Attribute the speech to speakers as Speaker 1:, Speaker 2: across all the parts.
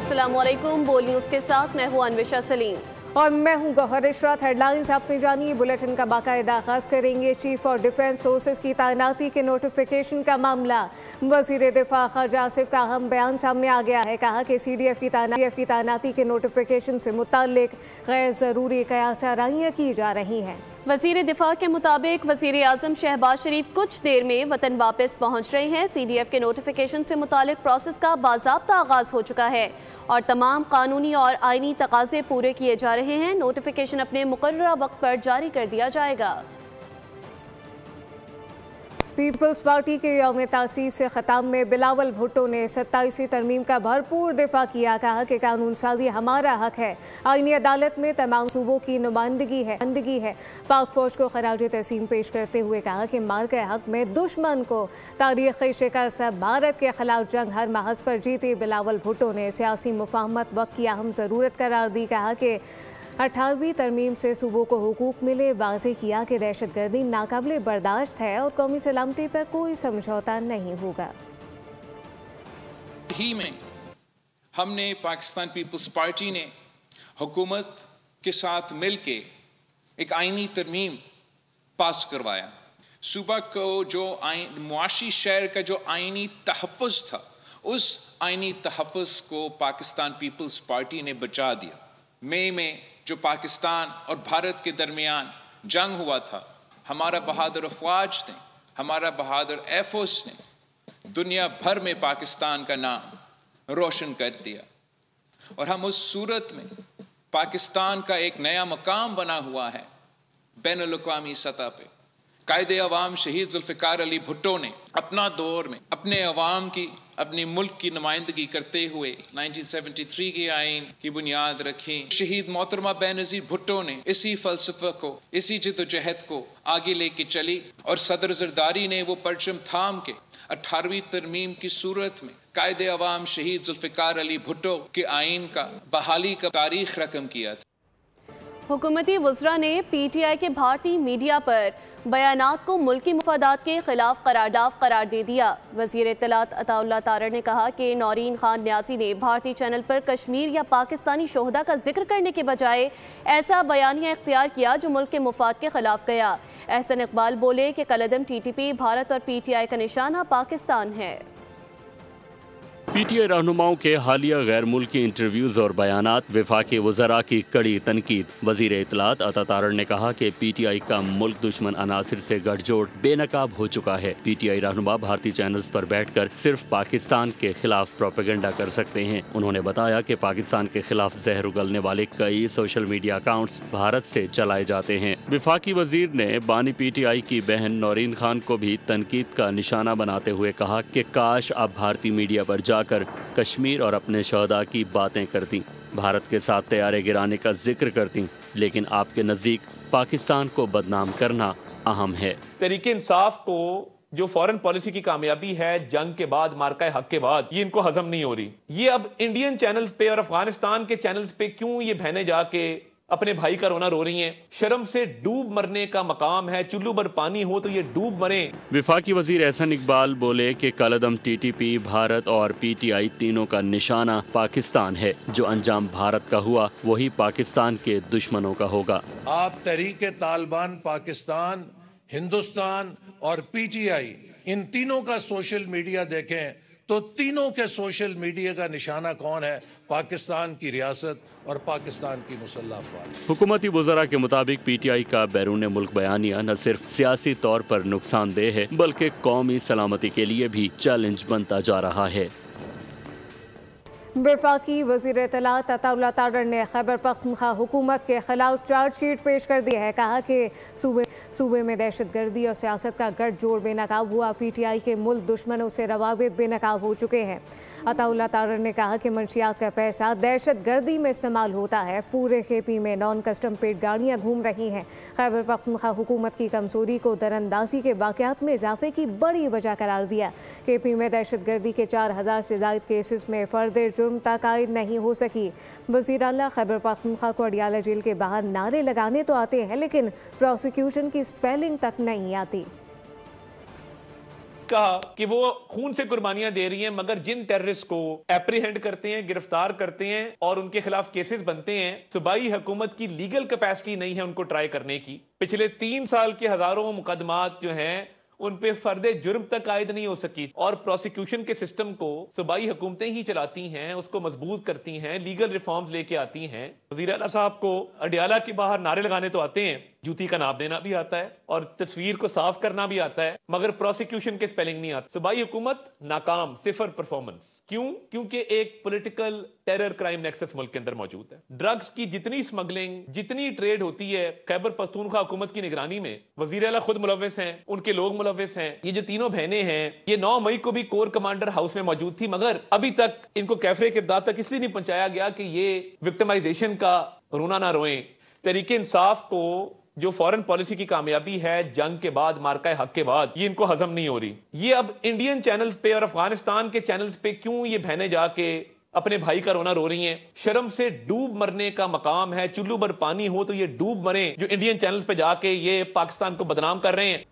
Speaker 1: अस्सलामुअलैकुम। बोल न्यूज़ के साथ मैं हूँ अन्वेशा सलीम
Speaker 2: और मैं हूं गौहर इशरात। हेडलाइंस आपने जानिए, बुलेटिन का बाकायदा आगाज करेंगे। चीफ ऑफ डिफेंस फोर्सेस की तैनाती के नोटिफिकेशन का मामला। वजीर दिफा ख़ारजा आसिफ का अहम बयान सामने आ गया है। कहा कि CDF की तैनाती के नोटिफिकेशन से मुताल्लिक गैर ज़रूरी कयास आराइयाँ की जा रही हैं।
Speaker 1: वजीर दिफा के मुताबिक वजीर आजम शहबाज शरीफ कुछ देर में वतन वापस पहुँच रहे हैं। CDF के नोटिफिकेशन से मुताल्लिक प्रोसेस का बाज़ाब्ता आगाज़ हो चुका है और तमाम कानूनी और आइनी तकाज़े पूरे किए जा रहे हैं। नोटिफिकेशन अपने मुकर्ररा वक्त पर जारी कर दिया जाएगा।
Speaker 2: पीपल्स पार्टी के यौम तासीस से ख़ताम में बिलावल भुट्टो ने 27वीं तरमीम का भरपूर दिफा किया। कहा कि कानून साजी हमारा हक है, आईनी अदालत में तमाम सूबों की नुमाइंदगी है। पाक फौज को खराज तहसीन पेश करते हुए कहा कि मार के हक में दुश्मन को तारीख़ी शिकस्त, भारत के खिलाफ जंग हर महज पर जीती। बिलावल भुट्टो ने सियासी मुफाहमत वक्त की अहम ज़रूरत करार दी। कहा कि 18वीं तरमीम से सूबों को हुकूक मिले। वाज़ेह किया कि दहशतगर्दी नाकाबिले बर्दाश्त है और कौमी सलामती पर कोई समझौता नहीं होगा।
Speaker 3: ही में हमने पाकिस्तान पीपल्स पार्टी ने हुकूमत के साथ मिलके एक आईनी तरमीम पास करवाया। सूबा को जो मुआशी शहर का जो आईनी तहफ़्फ़ुज़ था, उस आईनी तहफ़्फ़ुज़ को पाकिस्तान पीपल्स पार्टी ने बचा दिया। मई में जो पाकिस्तान और भारत के दरमियान जंग हुआ था, हमारा बहादुर अफवाज ने, हमारा बहादुर एयरफोर्स ने दुनिया भर में पाकिस्तान का नाम रोशन कर दिया और हम उस सूरत में पाकिस्तान का एक नया मकाम बना हुआ है बैनुल अक़वामी सतह पे। कायदे अवाम शहीद जुल्फ़िकार अली भुट्टो ने अपना दौर में अपने अवाम की, अपनी मुल्क की नुमाइंदगी करते हुए 1973 के आइन की बुनियाद रखी। शहीद मोहतरमा बेनज़ीर भुट्टो ने इसी फ़लसफ़े को, इसी जिद्दोजहद को आगे लेके चली और सदर ज़रदारी ने वो परचम थाम के 18वीं तरमीम की सूरत में कायदे अवाम शहीद जुल्फ़िकार अली भुट्टो के आइन का बहाली का तारीख़ रकम किया था।
Speaker 1: हुकूमती वज़रा ने PTI के भारतीय मीडिया पर बयानात को मुल्की मुफादात के खिलाफ करार दे दिया। वज़ीर इत्तलात अताउल्लाह तारड़ ने कहा कि नौरीन खान न्याज़ी ने भारतीय चैनल पर कश्मीर या पाकिस्तानी शोहदा का जिक्र करने के बजाय ऐसा बयानिया इख्तियार किया जो मुल्क के मुफाद के खिलाफ गया। एहसन इकबाल बोले कि कलअदम TTP भारत और PTI का निशाना पाकिस्तान है।
Speaker 4: PTI रहनुमाओं के हालिया गैर मुल्की इंटरव्यूज़ और बयानात वफाकी वज़रा की कड़ी तनकीद। वज़ीर इत्तलात अता तारड़ ने कहा कि PTI का मुल्क दुश्मन अनासिर से गठजोड़ बेनकाब हो चुका है। PTI रहनुमा भारतीय चैनल्स पर बैठकर सिर्फ पाकिस्तान के खिलाफ प्रोपेगेंडा कर सकते हैं। उन्होंने बताया कि पाकिस्तान के खिलाफ जहर उगलने वाले कई सोशल मीडिया अकाउंट्स भारत से चलाए जाते हैं। वफाकी वज़ीर ने बानी PTI की बहन नौरीन खान को भी तनकीद का निशाना बनाते हुए कहा कि काश आप भारतीय मीडिया पर जाकर कश्मीर और अपने शहदा की बातें करती, भारत के साथ तैयारे गिराने का जिक्र करती, लेकिन आपके नज़दीक पाकिस्तान को बदनाम करना अहम है।
Speaker 5: तहरीक इंसाफ को जो फॉरेन पॉलिसी की कामयाबी है जंग के बाद, मार्का हक के बाद, ये इनको हजम नहीं हो रही। ये अब इंडियन चैनल्स पे और अफगानिस्तान के चैनल्स पे क्यों ये बहनें जाके अपने भाई का रोना रो रही हैं? शर्म से डूब मरने का मकाम है। चुल्लू पर पानी हो तो ये डूब मरे।
Speaker 4: विफाकी वजीर एहसन इकबाल बोले कि कलअदम TTP भारत और PTI तीनों का निशाना पाकिस्तान है। जो अंजाम भारत का हुआ वही पाकिस्तान के दुश्मनों का होगा।
Speaker 6: आप तहरीक तालिबान पाकिस्तान, हिंदुस्तान और PTI इन तीनों का सोशल मीडिया देखें तो तीनों के सोशल मीडिया का निशाना कौन है? पाकिस्तान की रियासत और पाकिस्तान की मुसल्लह अफवाज।
Speaker 4: हुकूमती वज़रा के मुताबिक PTI का बैरून मुल्क बयानिया न सिर्फ सियासी तौर पर नुकसानदेह है बल्कि कौमी सलामती के लिए भी चैलेंज बनता जा रहा है।
Speaker 2: वफाकी वज़ीर इत्तलात अताउल्लाह तारड़ ने खैबर पख्तूनख्वा हुकूमत के खिलाफ चार्जशीट पेश कर दी है। कहा कि सूबे में दहशतगर्दी और सियासत का गठजोड़ बेनकाब हुआ। PTI के मुल्क दुश्मनों से रवाबित बेनकाब हो चुके हैं। अताउल्लाह तारड़ ने कहा कि मंशियात का पैसा दहशतगर्दी में इस्तेमाल होता है। पूरे KP में नॉन कस्टम पेड गाड़ियाँ घूम रही हैं। खैबर पख्तूनख्वा हुकूमत की कमजोरी को दरअंदाजी के वाक़यात में इजाफे की बड़ी वजह करार दिया। KP में दहशतगर्दी के 4000 से ज़ायद केसेस में फर्द जुर्म तक आयद नहीं हो सकी। वज़ीर आला खैबर पख्तूनख्वा को अडियाला जेल के बाहर नारे लगाने तो आते हैं लेकिन प्रोसिक्यूशन की स्पेलिंग तक नहीं आती।
Speaker 5: कहा कि वो खून से कुर्बानियां दे रही हैं, मगर जिन टेररिस्ट को एप्रीहेंड करते हैं, गिरफ्तार करते हैं और उनके खिलाफ केसेस बनते हैं, सूबाई हुकूमत की लीगल कैपेसिटी नहीं है उनको ट्राई करने की। पिछले 3 साल के हजारों मुकदमात जो हैं उन पे फर्दे जुर्म तक आयद नहीं हो सकी और प्रोसिक्यूशन के सिस्टम को सूबाई हुकूमतें ही चलाती हैं, उसको मजबूत करती हैं, लीगल रिफॉर्म्स लेके आती हैं। वज़ीर आला साहब को अडियाला के बाहर नारे लगाने तो आते हैं, जूती का नाप देना भी आता है और तस्वीर को साफ करना भी आता है, मगर प्रोसिक्यूशन के स्पेलिंग नहीं आते। सूबाई हुकूमत नाकाम, सिफर परफॉर्मेंस। क्यों? क्योंकि एक पॉलिटिकल टेरर क्राइम नेक्सस मुल्क के अंदर मौजूद है। ड्रग्स की जितनी स्मगलिंग, जितनी ट्रेड होती है खैबर पख्तूनख्वा हुकूमत की निगरानी में, वज़ीर आला खुद मुलव्विस हैं, उनके लोग मुलव्विस हैं। ये जो तीनों बहनें हैं, ये 9 मई को भी कोर कमांडर हाउस में मौजूद थी, मगर अभी तक इनको कैफरे किरदार तक इसलिए नहीं पहुंचाया गया कि ये विक्टिमाइजेशन का रोना ना रोएं। तरीके इंसाफ को जो फॉरेन पॉलिसी की कामयाबी है जंग के बाद, मार्का हक के बाद, ये इनको हजम नहीं हो रही। ये अब इंडियन चैनल्स पे और अफगानिस्तान के चैनल्स पे क्यों ये बहनें जाके अपने भाई का रोना रो रही हैं? शर्म से डूब मरने का मकाम है। चुल्लू भर पानी हो तो ये डूब मरे, जो इंडियन चैनल्स पे जाके ये पाकिस्तान को बदनाम कर रहे हैं।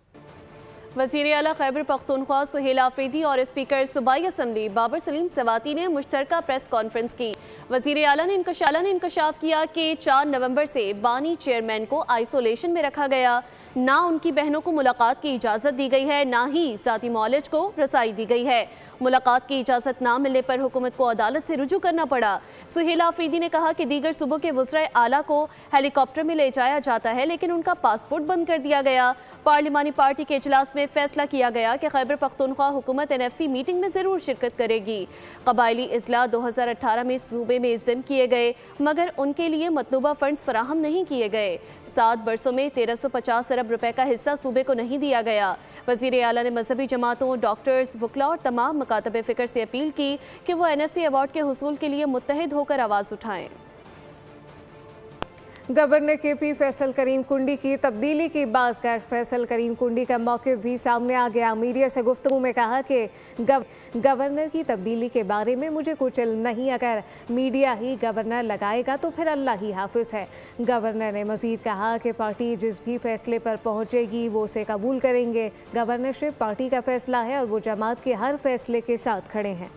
Speaker 1: वज़ीर आला खैबर पख्तूनख्वा सुहेल आफरीदी और स्पीकर सूबाई असम्बली बाबर सलीम सवाती ने मुश्तरका प्रेस कॉन्फ्रेंस की। वज़ीर आला ने इंकशाफ किया कि 4 नवंबर से बानी चेयरमैन को आइसोलेशन में रखा गया, ना उनकी बहनों को मुलाकात की इजाज़त दी गई है, ना ही ज़ाती मौलेज को रसाई दी गई है। मुलाकात की इजाज़त ना मिलने पर हुकूमत को अदालत से रुजू करना पड़ा। सुहेल आफरीदी ने कहा कि दीगर सूबों के वज़राए आला को हेलीकॉप्टर में ले जाया जाता है, लेकिन उनका पासपोर्ट बंद कर दिया गया। पार्लिमानी पार्टी के इजलास में फैसला किया गया कि खैबर पख्तूनख्वा हुकूमत NFC मीटिंग में ज़रूर शिरकत करेगी। कबायली इजला 2018 में सूबे में इज़्म किए गए, मगर उनके लिए मतलूबा फंड्स फराहम नहीं किए गए। 7 बरसों में 1350 अरब रुपए का हिस्सा सूबे को नहीं दिया गया। वज़ीर आला ने मजहबी जमातों, डॉक्टर्स, वकला और तमाम मुकातबे फ़िक्र से अपील की कि वो NFC अवार्ड के हुसूल के लिए मुत्तहिद होकर आवाज़ उठाएं।
Speaker 2: गवर्नर KP फैसल करीम कुंडी की तब्दीली की बात कर फैसल करीम कुंडी का मौक़िफ़ भी सामने आ गया। मीडिया से गुफ्तगू में कहा कि गवर्नर की तब्दीली के बारे में मुझे कुछ इल्म नहीं, अगर मीडिया ही गवर्नर लगाएगा तो फिर अल्लाह ही हाफिज़ है। गवर्नर ने मज़ीद कहा कि पार्टी जिस भी फैसले पर पहुँचेगी वो उसे कबूल करेंगे। गवर्नरशिप पार्टी का फैसला है और वो जमात के हर फैसले के साथ खड़े हैं।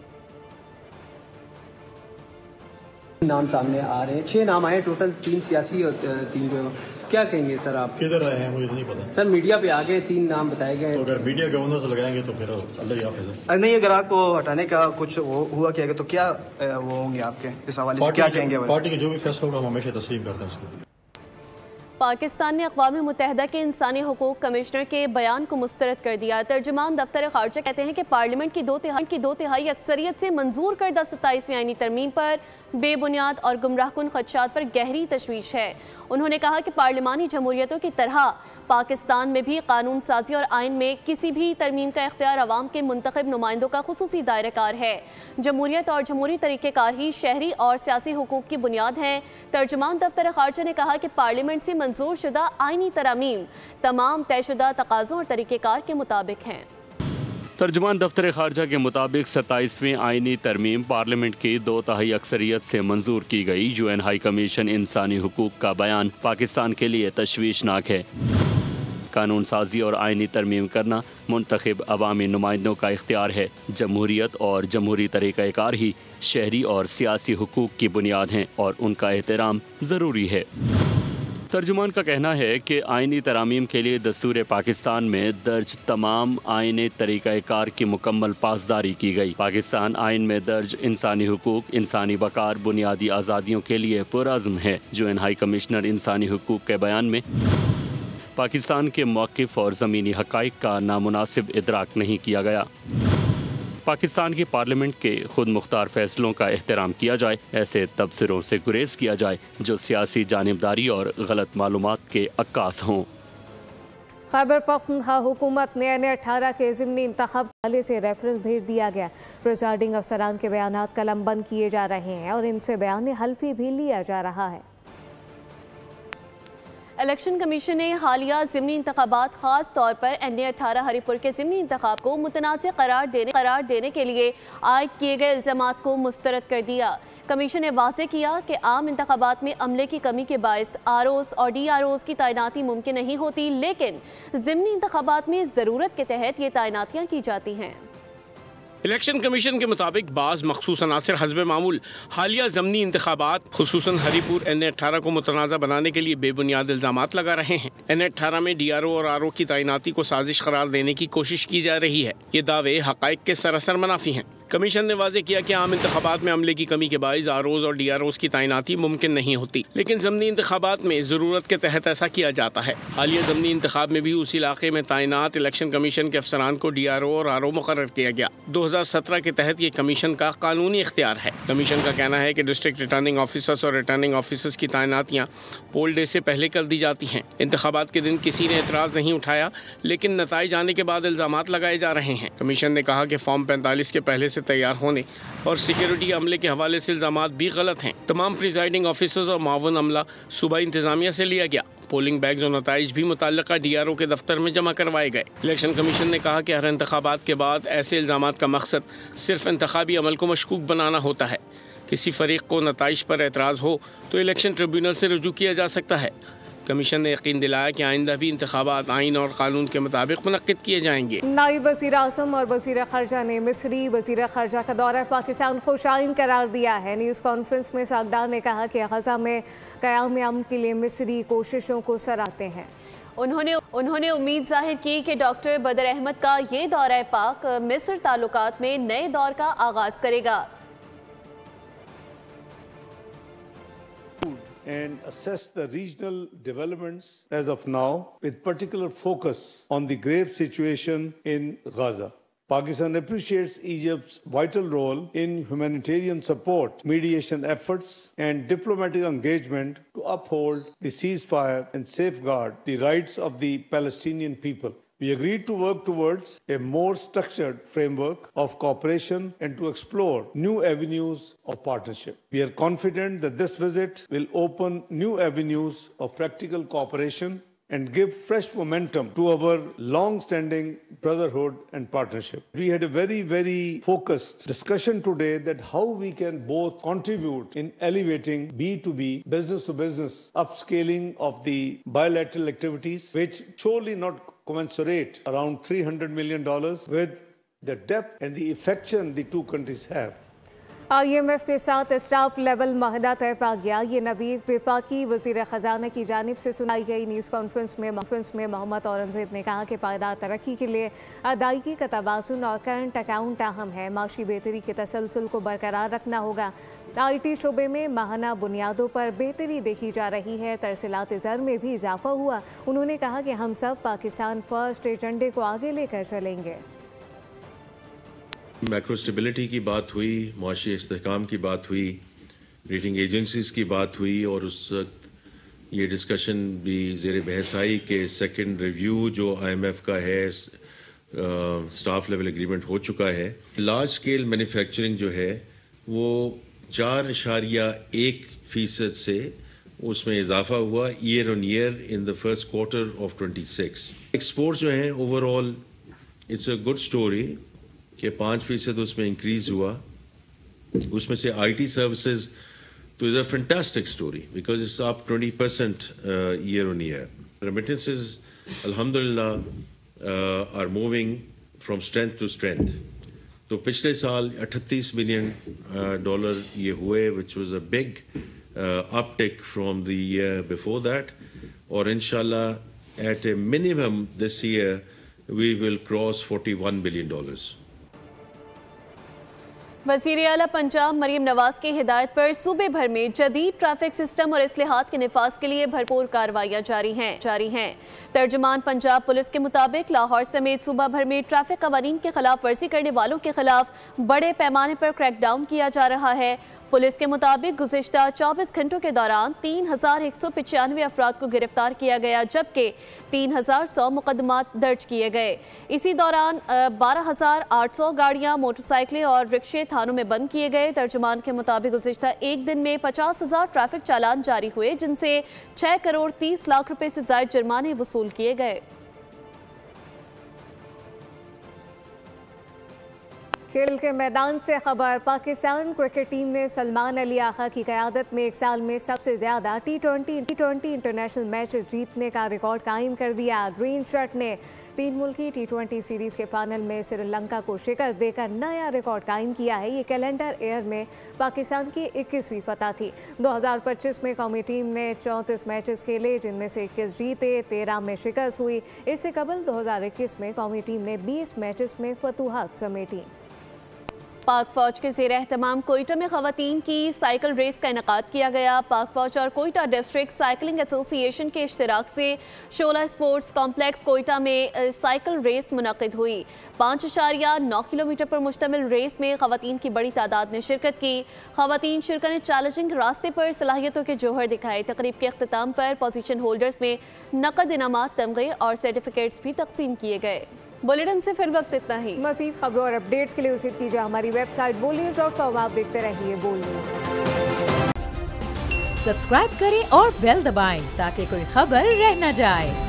Speaker 7: नाम सामने आ रहे हैं, 6 नाम आए टोटल, 3 सियासी और 3 जो, क्या कहेंगे सर आप?
Speaker 8: किधर आए हैं मुझे नहीं पता
Speaker 7: सर। मीडिया पे आ गए 3 नाम बताए गए।
Speaker 8: तो अगर मीडिया गवर्नर से लगाएंगे तो फिर अल्लाह ही हाफिज़ है।
Speaker 9: नहीं, अगर आपको हटाने का कुछ हुआ क्या तो क्या वो होंगे आपके इस हवाले से, क्या कहेंगे?
Speaker 8: पार्टी के जो भी फैसला होगा हम हमेशा तस्लीम करते हैं उसको।
Speaker 1: पाकिस्तान ने अक़वाम मुत्तहिदा के इंसानी हुकूक कमिश्नर के बयान को मुस्तरद कर दिया। तर्जुमान दफ्तर खारजा कहते हैं कि पार्लियामेंट की 2 तिहाई अक्सरियत से मंजूर करदा 27वीं आईनी तरमीम पर बेबुनियाद और गुमराहकुन खदशात पर गहरी तशवीश है। उन्होंने कहा कि पार्लिमानी जमहूरियतों की तरह पाकिस्तान में भी कानून साजी और आइन में किसी भी तरमीम का इख्तियार अवाम के मुंतखब नुमाइंदों का खुसूसी दायरेकार है। जमहूरियत और जमहूरी तरीक़ेकार ही शहरी और सियासी हुकूक की बुनियाद हैं। तर्जुमान दफ्तर खारजा ने कहा कि पार्लियामेंट से मंजूर शुदा आइनी तरामीम तमाम तयशुदा तकाज़ों और तरीक़ेकार के मुताबिक हैं।
Speaker 4: तर्जुमान दफ्तर खारजा के मुताबिक 27वीं आइनी तरमीम पार्लियामेंट की 2 तिहाई अक्सरियत से मंजूर की गई। UN हाई कमीशन इंसानी हुकूक का बयान पाकिस्तान के लिए तशवीशनाक है। कानून साजी और आइनी तरमीम करना मुंतखब अवामी नुमाइंदों का इख्तियार है। जमहूरियत और जमहूरी तरीक़ाकार ही शहरी और सियासी हुकूक की बुनियाद हैं और उनका एहतराम ज़रूरी है। तर्जुमान का कहना है कि आइनी तरामीम के लिए दस्तूर पाकिस्तान में दर्ज तमाम आइनी तरीक़ाकार की मुकम्मल पासदारी की गई। पाकिस्तान आइन में दर्ज इंसानी हुकूक, इंसानी वक़ार, बुनियादी आज़ादियों के लिए पुरअज़्म है। UN हाई कमिश्नर इंसानी हुकूक के बयान में पाकिस्तान के मौक़िफ़ और ज़मीनी हक़ाइक़ का नामुनासिब इदराक नहीं किया गया। पाकिस्तान की पार्लियामेंट के खुद मुख्तार फैसलों का एहतराम किया जाए, ऐसे तबसरों से गुरेज किया जाए जो सियासी जानिबदारी और गलत मालूमात के अक्कास हों।
Speaker 2: खैबर पख्तूनख्वा हुकूमत ने NA-18 के ज़िमनी इंतखाब वाले से रेफरेंस भेज दिया गया। प्रिजाइडिंग अफसरान के बयानात कलम बंद किए जा रहे हैं और इनसे बयान हल्फी भी लिया जा रहा है।
Speaker 1: इलेक्शन कमीशन ने हालिया ज़िमनी इंतखाबात खास तौर पर NA-18 हरीपुर के ज़िमनी इंतखाब को मुतनाज़ करार देने के लिए आयद किए गए इल्ज़ामात को मुस्तरद कर दिया। कमीशन ने वाज़ेह किया कि आम इंतखाबात में अमले की कमी के बायस आरओज़ और डीआरओज़ की तैनाती मुमकिन नहीं होती, लेकिन ज़िमनी इंतखाबात में ज़रूरत के तहत ये तैनातियाँ की जाती हैं।
Speaker 10: इलेक्शन कमीशन के मुताबिक बाज़ मखसूस अनासर हस्ब मामूल हालिया ज़मनी इंतखाबात खुसूसन हरीपुर NA-18 को मुतनाज़ा बनाने के लिए बेबुनियाद इल्ज़ामात लगा रहे हैं। NA-18 में DRO और RO की तैनाती को साजिश करार देने की कोशिश की जा रही है। ये दावे हक़ाइक़ के सरासर मुनाफी हैं। कमीशन ने वाज़ेह किया कि आम इंतखाबात में अमले की कमी के बाइस आरओज़ और डीआरओज़ की तैनाती मुमकिन नहीं होती, लेकिन ज़मनी इंतखाबात में ज़रूरत के तहत ऐसा किया जाता है। हालिया ज़मनी इंतखाब में भी उस इलाके में तैनात इलेक्शन कमीशन के अफसरान को DRO और RO मुकर्रर किया गया। 2017 के तहत ये कमीशन का कानूनी इख्तियार है। कमीशन का कहना है कि डिस्ट्रिक्ट रिटर्निंग ऑफिसर्स और रिटर्निंग ऑफिसर्स की तैनातियाँ पोल डे से पहले कर दी जाती हैं। इंतखाबात के दिन किसी ने एतराज़ नहीं उठाया, लेकिन नताइज आने के बाद इल्ज़ामात लगाए जा रहे हैं। कमीशन ने कहा कि फॉर्म 45 के पहले से तैयार होने और सिक्योरिटी अमले के हवाले से इल्ज़ामात भी गलत हैं। तमाम प्रिजाइडिंग ऑफिसर्स और मावन अमला सूबाई इंतजामिया से लिया गया। पोलिंग बैग्स और नताइज भी मुतल्लिका DRO के दफ्तर में जमा करवाए गए। इलेक्शन कमीशन ने कहा कि हर इंतखाबात के बाद ऐसे इल्ज़ामात का मकसद सिर्फ इंतखाबी अमल को मशकूक बनाना होता है। किसी फरीक को नताइज पर एतराज़ हो तो इलेक्शन ट्रिब्यूनल से रुजू किया जा सकता है। कमीशन ने यकीन दिलाया कि आइंदा भी इंतखाबात आइन और कानून के मुताबिक मुनक्किद किए जाएंगे।
Speaker 2: नायब वज़ीर आज़म और वज़ीर ख़ारजा ने मिस्री वज़ीर ख़ारजा का दौरा पाकिस्तान खुशाइन करार दिया है। न्यूज़ कॉन्फ्रेंस में सागदार ने कहा कि गज़ा में क़याम अमन के लिए मिस्री कोशिशों को सराहते हैं।
Speaker 1: उन्होंने उम्मीद जाहिर की कि डॉक्टर बदर अहमद का ये दौरा पाक मिस्र ताल्लुकात में नए दौर का आगाज़ करेगा।
Speaker 11: And assess the regional developments as of now, with particular focus on the grave situation in Gaza. Pakistan appreciates Egypt's vital role in humanitarian support, mediation efforts, and diplomatic engagement to uphold the ceasefire and safeguard the rights of the Palestinian people. We agreed to work towards a more structured framework of cooperation and to explore new avenues of partnership. We are confident that this visit will open new avenues of practical cooperation and give fresh momentum to our long-standing brotherhood and partnership. We had a very, very focused discussion today that how we can both contribute in elevating B2B, business-to-business, upscaling of the bilateral activities, which surely not commensurate around $300 million with the depth and the affection the two countries have.
Speaker 2: IMF के साथ staff level माहदा तय पा गया। ये नवीद वफाकी वज़ीर ख़जाना की जानिब से सुनाई गई न्यूज़ कॉन्फ्रेंस में मोहम्मद औरंगज़ेब ने कहा कि पायदार तरक्की के लिए अदायगी का तवाज़ुन और करंट अकाउंट अहम है। माशी बेहतरी के तसलसल को बरकरार रखना होगा। IT शोबे में माहाना बुनियादों पर बेहतरी देखी जा रही है। तरसीलात ज़र में भी इजाफा हुआ। उन्होंने कहा कि हम सब पाकिस्तान फर्स्ट एजेंडे को आगे लेकर चलेंगे।
Speaker 12: मैक्रो स्टेबिलिटी की बात हुई, मुआशी इस्तेहकाम की बात हुई, रेटिंग एजेंसीज़ की बात हुई और उस वक्त ये डिस्कशन भी ज़ेर बहस आई कि सेकेंड रिव्यू जो IMF का है स्टाफ लेवल एग्रीमेंट हो चुका है। लार्ज स्केल मैन्युफैक्चरिंग जो है वो 4.1% से उसमें इजाफा हुआ year on year in the first quarter of 26। Exports जो हैं overall it's a good story कि 5% उसमें इंक्रीज हुआ। उसमें से IT सर्विसेज तो is a fantastic story because it's up 20% year on year. Remittances अल्हम्दुलिल्लाह are moving from strength to strength. तो पिछले साल $38 मिलियन ये हुए which was a big uptake from the year before that और इंशाल्लाह eight A minimum this year we will cross $41 billion.
Speaker 1: वज़ीर आला पंजाब मरीम नवाज की हिदायत पर सूबे भर में जदीद ट्रैफिक सिस्टम और इस्लाहात के निफाज के लिए भरपूर कार्रवाइयाँ जारी हैं। तर्जुमान पंजाब पुलिस के मुताबिक लाहौर समेत सूबा भर में ट्रैफिक कवानीन के खिलाफ वर्जी करने वालों के खिलाफ बड़े पैमाने पर क्रैकडाउन किया जा रहा है। पुलिस के मुताबिक गुज़िश्ता 24 घंटों के दौरान 3195 अफराद को गिरफ्तार किया गया, जबकि 3100 मुकदमात दर्ज किए गए। इसी दौरान 12800 गाड़ियां, मोटरसाइकिलें और रिक्शे थानों में बंद किए गए। तर्जुमान के मुताबिक गुज़िश्ता एक दिन में 50,000 ट्रैफिक चालान जारी हुए, जिनसे 6 करोड़ 30 लाख रुपए से ज़ायद जुर्माने वसूल किए गए।
Speaker 2: खेल के मैदान से खबर। पाकिस्तान क्रिकेट टीम ने सलमान अली आका की क़यादत में एक साल में सबसे ज़्यादा टी20 इंटरनेशनल मैच जीतने का रिकॉर्ड कायम कर दिया। ग्रीन शर्ट ने 3 मुल्की टी20 सीरीज़ के फाइनल में श्रीलंका को शिकस्त देकर नया रिकॉर्ड कायम किया है। ये कैलेंडर ईयर में पाकिस्तान की 21वीं फतह थी। 2025 में कौमी टीम ने 34 मैचेस खेले, जिनमें से 21 जीते, 13 में शिकस्त हुई। इससे कबल 2021 में कौमी टीम ने 20 मैचेस में फतूहात समेटी।
Speaker 1: पाक फौज के ज़ेर एहतमाम कोयटा में ख़वातीन की साइकिल रेस का इनेकाद किया गया। पाक फौज और कोयटा डिस्ट्रिक्ट साइकिलिंग एसोसिएशन के इश्तिराक से शोला स्पोर्ट्स कॉम्प्लेक्स कोयटा में साइकिल रेस मुनक़िद हुई। 5.9 किलोमीटर पर मुश्तमिल रेस में ख़वातीन की बड़ी तादाद ने शिरकत की। ख़वातीन शिरकत ने चैलेंजिंग रास्ते पर सलाहियतों के जौहर दिखाए। तकरीब के अख्ताम पर पोजीशन होल्डर्स में नकद इनामात, तमगे और सर्टिफिकेट्स भी तकसीम किए गए। बुलेटिन से फिर वक्त इतना ही।
Speaker 2: मज़ीद खबरों और अपडेट्स के लिए विजिट कीजिए हमारी वेबसाइट bolnews.com। आप देखते रहिए बोल न्यूज़।
Speaker 13: सब्सक्राइब करें और बेल दबाएं ताकि कोई खबर रह न जाए।